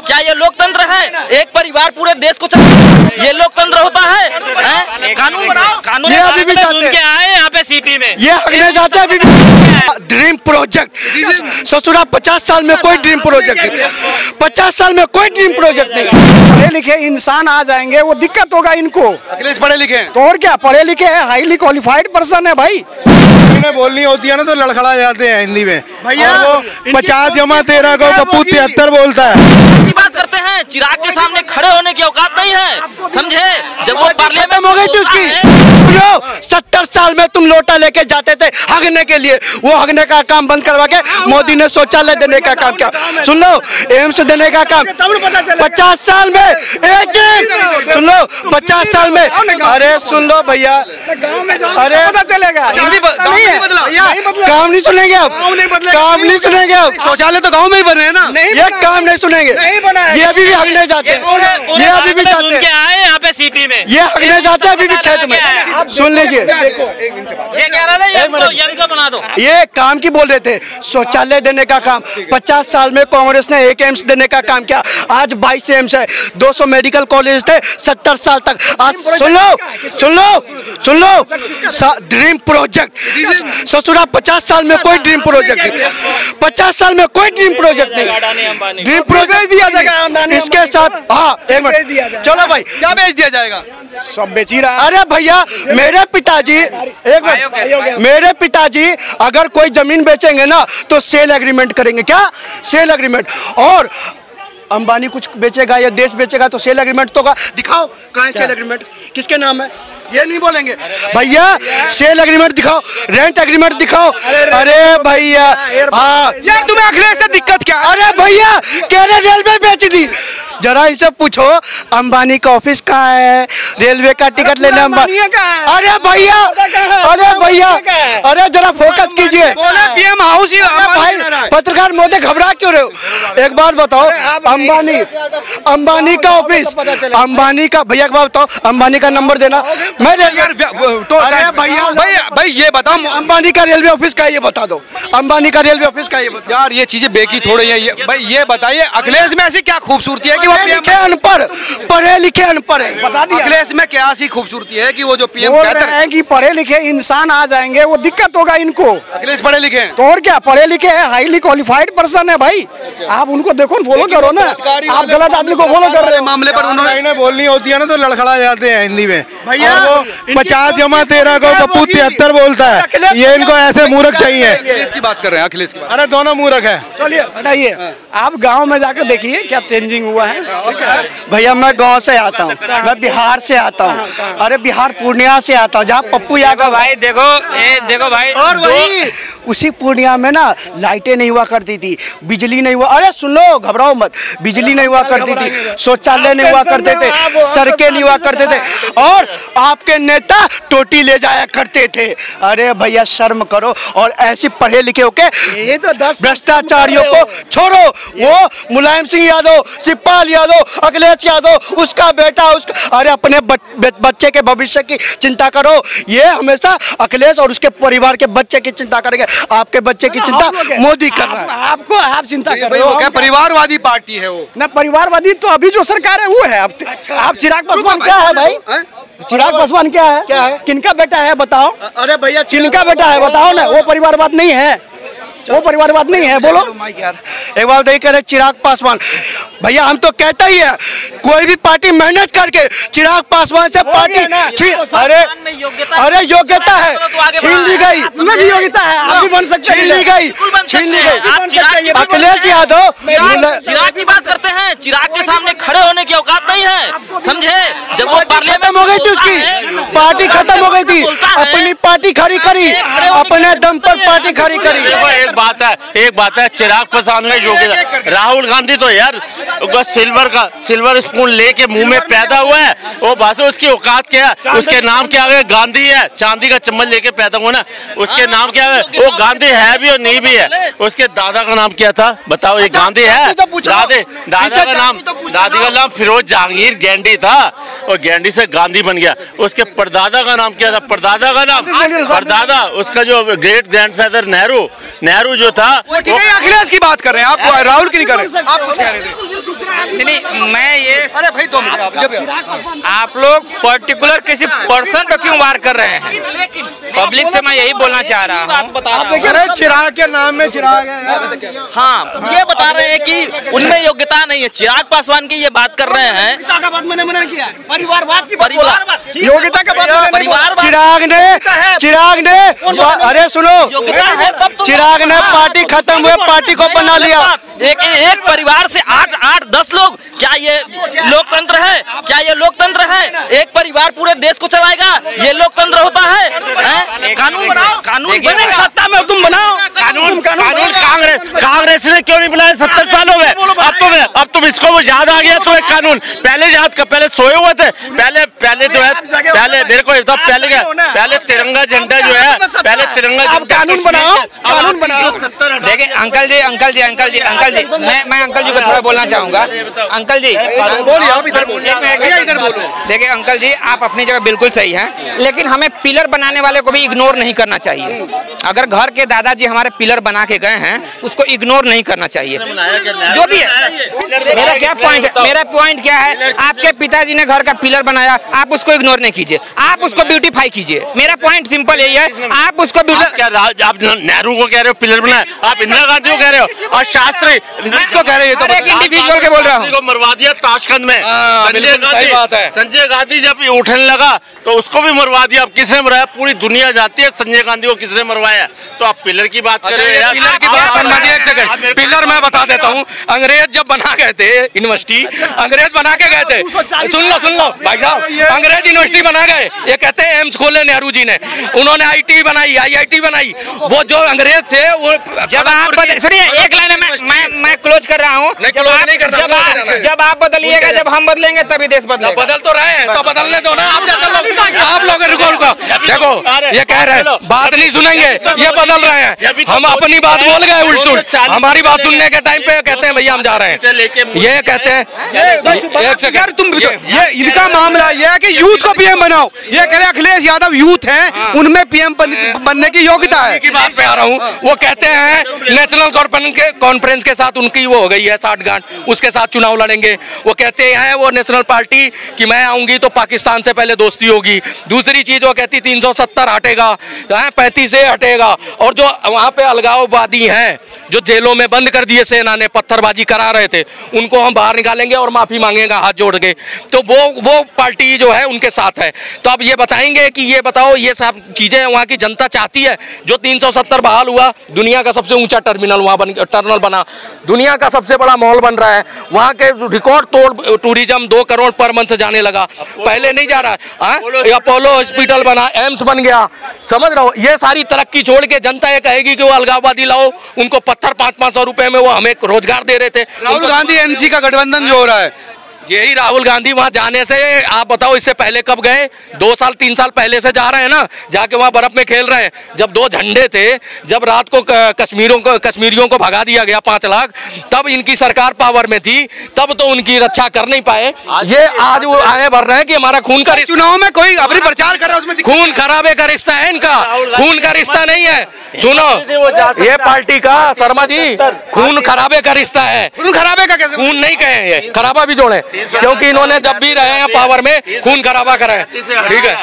क्या ये लोकतंत्र है? एक परिवार पूरे देश को ये लोकतंत्र होता है? कानून बनाओ, कानून अभी भी के आए यहाँ पे सिटी में ये हकने जाते हैं अभी भी। ड्रीम प्रोजेक्ट ससुरा 50 साल में कोई ड्रीम प्रोजेक्ट नहीं, 50 साल में कोई ड्रीम प्रोजेक्ट नहीं। पढ़े लिखे इंसान आ जाएंगे वो दिक्कत होगा इनको। अखिलेश पढ़े लिखे हैं तो और क्या, पढ़े लिखे है, हाईली क्वालिफाइड पर्सन है भाई। उन्हें बोलनी होती है ना तो लड़खड़ा जाते हैं हिंदी में भैया। 50 जमा 13 को पप्पू 73 बोलता है। बात करते हैं, चिराग के सामने खड़े होने की औकात नहीं है, समझे? जब वो पार्लियामेंट हो गई थी उसकी 70 साल में तुम लोटा लेके जाते थे हगने के लिए, वो हगने का काम बंद करवा के मोदी ने शौचालय देने का काम किया। सुन लो, एम्स देने का काम 50 साल में एक सुन लो 50 साल में। अरे सुन लो भैया, अरे पता चलेगा काम नहीं सुनेंगे आप, काम नहीं सुनेंगे आप। शौचालय तो गाँव में ही बने हैं ना, ये काम नहीं सुनेंगे। ये अभी भी हगने जाते हैं, ये अभी भी जाते हैं आए यहाँ पे सिटी में, ये हगने जाते हैं अभी भी खेत में। सुन लीजिए, ये कह रहा है बना दो। ये काम की बोल रहे थे, शौचालय देने का काम 50 साल में कांग्रेस ने एक एम्स देने का काम किया। आज 22 एम्स है, 200 मेडिकल कॉलेज थे 70 साल तक। आज सुन लो सुन लो सुन लो, ड्रीम प्रोजेक्ट ससुरा 50 साल में कोई ड्रीम प्रोजेक्ट नहीं, 50 साल में कोई ड्रीम प्रोजेक्ट नहीं। ड्रीम प्रोजेक्ट दिया जाएगा इसके साथ। हाँ एक मिनट, चलो भाई क्या बेच दिया जाएगा? सब बेच ही रहा। अरे भैया मेरे पिताजी, एक मिनट, मेरे पिताजी अगर कोई जमीन बेचेंगे ना तो सेल एग्रीमेंट करेंगे। क्या सेल एग्रीमेंट? और अंबानी कुछ बेचेगा या देश बेचेगा तो सेल एग्रीमेंट तो होगा। दिखाओ कहाँ है सेल एग्रीमेंट, किसके नाम है? ये नहीं बोलेंगे भैया, सेल एग्रीमेंट दिखाओ, रेंट एग्रीमेंट दिखाओ। अरे भैया हाँ यार, तुम्हें अखिलेश से दिक्कत क्या? अरे भैया कह रहे रेलवे बेच दी, जरा इसे पूछो अंबानी का ऑफिस कहाँ है, रेलवे का टिकट लेने अंबानी। अरे भैया, अरे भैया, अरे जरा फोकस कीजिए। पीएम हाउस ही भाई, पत्रकार मोदी घबरा क्यों रहे हो? एक बात बताओ, अंबानी का ऑफिस, अंबानी का भैया का बताओ, अंबानी का नंबर देना। मैं तो भाई ये बताओ अंबानी का रेलवे ऑफिस का ये बता दो, अंबानी का रेलवे ऑफिस का ये बता। यार ये चीजें बेकी थोड़ी है। भाई ये बताइए अखिलेश में ऐसी क्या खूबसूरती है कि वो पीएम अनपढ़, पढ़े लिखे अनपढ़ है? बता दिया अखिलेश में क्या ऐसी खूबसूरती है कि वो जो पीएम कहते हैं कि पढ़े लिखे इंसान आ जाएंगे वो दिक्कत होगा इनको। अखिलेश पढ़े लिखे हैं तो और क्या, पढ़े लिखे है, हाईली क्वालिफाइड पर्सन है भाई। आप उनको देखो, फॉलो करो ना, आप गलत आदमी को फॉलो कर रहे हो। मामले पर उन्होंने बोलनी होती है ना तो लड़खड़ा जाते हैं हिंदी में भैया। 50 जमा 13 को पप्पू 73 बोलता है। ये इनको ऐसे मूर्ख चाहिए। अखिलेश की बात कर रहे हैं, अखिलेश की बात। अरे दोनों मूर्ख है। चलिए हटाइए, आप गांव में जाकर देखिए क्या चेंजिंग हुआ है। ठीक है भैया, मैं गांव से आता हूँ, मैं बिहार से आता हूँ। अरे बिहार पूर्णिया से आता हूँ, जहाँ पप्पू यादव भाई देखो भाई, और वही उसी पूर्णिया में ना लाइटें नहीं हुआ करती थी, बिजली नहीं हुआ। अरे सुन लो, घबराओ मत, बिजली नहीं हुआ करती थी, शौचालय नहीं हुआ करते थे, सड़कें नहीं हुआ करते थे, और आपके नेता टोटी ले जाया करते थे। अरे भैया शर्म करो, और ऐसे पढ़े लिखे होके ये तो 10 भ्रष्टाचारियों को छोड़ो। वो मुलायम सिंह यादव, शिवपाल यादव, अखिलेश यादव, उसका बेटा, उसका, अरे अपने बच्चे के भविष्य की चिंता करो। ये हमेशा अखिलेश और उसके परिवार के बच्चे की चिंता करेंगे, आपके बच्चे की चिंता मोदी कर रहा है। आपको आप चिंता कर रहे हो, क्या परिवारवादी पार्टी है वो? ना परिवारवादी तो अभी जो सरकार है वो है। आप चिराग पासवान क्या है भाई? चिराग पासवान क्या है? क्या है? किनका बेटा है बताओ? अरे भैया किनका बेटा है बताओ ना? वो परिवारवाद नहीं है, वो परिवारवाद नहीं है। बोलो यार, एक बार नहीं कह रहे चिराग पासवान भैया, हम तो कहता ही है कोई भी पार्टी मेहनत करके चिराग पासवान से पार्टी अरे योग्यता है, छीन ली गई। उसमें भी योग्यता है, आप भी बन सकते हैं। छीन ली गई। अखिलेश यादव चिराग की बात करते हैं, चिराग के सामने खड़े होने की औकात नहीं है, समझे? जब वो पार्लियामेंट हो गई थी उसकी पार्टी खत्म हो गई थी, अपनी पार्टी खड़ी करी, अपने दम पर पार्टी खड़ी करी। एक बात है, चिराग पासवान में योग्यता, राहुल गांधी तो यार सिल्वर स्पून लेके मुंह में पैदा हुआ है, वो बस उसकी औकात क्या है? उसके नाम क्या है? गांधी है, चांदी का चम्मच लेके पैदा हुआ ना, उसके नाम क्या है? वो गांधी है भी और नहीं भी है। उसके दादा का नाम क्या था बताओ? ये गांधी है? दादी का नाम फिरोज जहांगीर गेंडी था, और गेंडी से गांधी बन गया। उसके परदादा का नाम क्या था? परदादा का नाम परदादा, उसका जो ग्रेट ग्रैंडफादर नेहरू जो था। अखिलेश की बात कर रहे हैं आप, राहुल की नहीं कर रहे। आप कुछ कह रहे थे? नहीं, मैं ये, अरे भाई 2 मिनट, आप लोग पर्टिकुलर किसी पर्सन पर क्यों वार कर रहे हैं? पब्लिक से मैं यही बोलना चाह रहा हूँ। चिराग के नाम में चिराग है। हाँ, ये बता रहे हैं कि उनमें योग्यता नहीं है। चिराग पासवान की ये बात कर रहे हैं। परिवारवाद की योग्यता का बात चिराग ने अरे सुनो, चिराग ने पार्टी खत्म हुए, पार्टी को बना लिया। एक परिवार से 8-10 लोग, क्या ये लोकतंत्र है? क्या ये लोकतंत्र है? एक परिवार पूरे देश को चलाएगा, ये लोकतंत्र होता है? कानून बनाओ, कानून बनेगा, सत्ता में तुम बनाओ कानून। कांग्रेस ने क्यों नहीं बनाया 70 सालों में? अब तुम इसको याद आ गया तुम्हें कानून? पहले सोए हुए थे। पहले जो है, पहले मेरे को पहले तिरंगा झंडा जो है, पहले तिरंगा कानून बनाओ, कानून बनाओ। देखिए अंकल जी, मैं अंकल जी को थोड़ा बोलना चाहूंगा। अंकल जी बोलिए, आप इधर बोलो। देखिए अंकल जी, आप अपनी जगह बिल्कुल सही हैं, लेकिन हमें पिलर बनाने वाले को भी इग्नोर नहीं करना चाहिए। अगर घर के दादाजी हमारे पिलर बना के गए हैं, उसको इग्नोर नहीं करना चाहिए। जो भी है, मेरा पॉइंट क्या है, आपके पिताजी ने घर का पिलर बनाया, आप उसको इग्नोर नहीं कीजिए, आप उसको ब्यूटीफाई कीजिए। मेरा पॉइंट सिंपल यही है, आप उसको आप नेहरू को कह रहे हो पिलर बनाया, आप इंदिरा गांधी को कह रहे हो, और शास्त्री इसको कह रहे हो? एक इंडिविजुअल के बोल रहा हूँ, मरवा दिया ताशकंद में। संजय गांधी जब उठने लगा तो उसको भी मरवा दिया। अब किसने मरवाया? पूरी दुनिया जाती है संजय गांधी को किसने मरवाया। तो आप पिलर की बात कर रहे हैं? पिलर की बात सुनना दी, एक सेकंड। पिलर मैं बता देता हूँ, अंग्रेज जब बना गए थे यूनिवर्सिटी, अंग्रेज बना के गए थे। सुन लो भाई साहब, अंग्रेज यूनिवर्सिटी बना गए। ये कहते हैं एम्स खोले नेहरू जी ने, उन्होंने IIT बनाई, IIT बनाई। वो जो अंग्रेज थे वो, जब आप सुनिए, एक लाइन मैं क्लोज कर रहा हूँ। जब आप बदलिएगा, जब हम बदलेंगे तभी देश बदलेगा। बदल तो रहे हैं तो बदलने दो ना। आप लोग रुको, देखो ये कह रहे हैं बात नहीं सुनेंगे, ये बदल रहे हैं। हम अपनी बात बोल गए उल्ट, हमारी बात सुनने के टाइम पे कहते हैं भैया हम जा रहे हैं। ये कहते हैं, एक सेकंड, तुम ये इनका मामला ये है कि यूथ को PM बनाओ। ये कह रहे अखिलेश यादव यूथ हैं, उनमें PM बनने की योग्यता है। की बात पे आ रहा हूँ। वो कहते हैं नेशनल कॉन्फ्रेंस के साथ उनकी वो हो गई है साठगांठ, उसके साथ चुनाव लड़ेंगे। वो कहते हैं वो नेशनल पार्टी कि मैं आऊंगी तो पाकिस्तान से पहले दोस्ती होगी। दूसरी चीज वो कहती 370 हटेगा, 35 हटेगा। और जो वहाँ पे अलगाववादी हैं, जो जेलों में बंद कर दिए सेना ने, पत्थरबाजी करा रहे थे, उनको हम बाहर निकालेंगे और माफी मांगेगा हाथ जोड़ के। तो वो पार्टी जो है उनके साथ है। तो अब ये बताएंगे कि ये बताओ, ये सब चीजें वहाँ की जनता चाहती है? जो 370 बहाल हुआ, दुनिया का सबसे ऊंचा टर्मिनल वहाँ बना, दुनिया का सबसे बड़ा मॉल बन रहा है, वहाँ के रिकॉर्ड तोड़ टूरिज्म 2 करोड़ पर मंथ जाने लगा, पहले नहीं जा रहा है। अपोलो हॉस्पिटल बना, एम्स बन गया, समझ रहा हो? ये सारी तरक्की छोड़ के जनता ये कहेगी कि वो अलगाववादी लाओ, उनको पत्थर 500-500 रुपए में वो हमें रोजगार दे रहे थे। राहुल गांधी NC का गठबंधन जो हो रहा है, यही राहुल गांधी वहां जाने से, आप बताओ इससे पहले कब गए? 2 साल 3 साल पहले से जा रहे हैं ना, जाके वहां बर्फ में खेल रहे हैं। जब 2 झंडे थे, जब रात को कश्मीरियों को भगा दिया गया 5 लाख, तब इनकी सरकार पावर में थी, तब तो उनकी रक्षा कर नहीं पाए। ये आज वो आगे बढ़ रहे हैं कि हमारा खून का चुनाव में कोई अपनी प्रचार कर रहा है, उसमें खून खराबे का रिश्ता है इनका, खून का रिश्ता नहीं है। सुनो, ये पार्टी का शर्मा जी खून खराबे का रिश्ता है। खून खराबे का कैसे? खून नहीं कहे, ये खराबा भी जोड़े, क्योंकि इन्होंने जब भी रहे हैं पावर में खून खराबा करा है। ठीक है।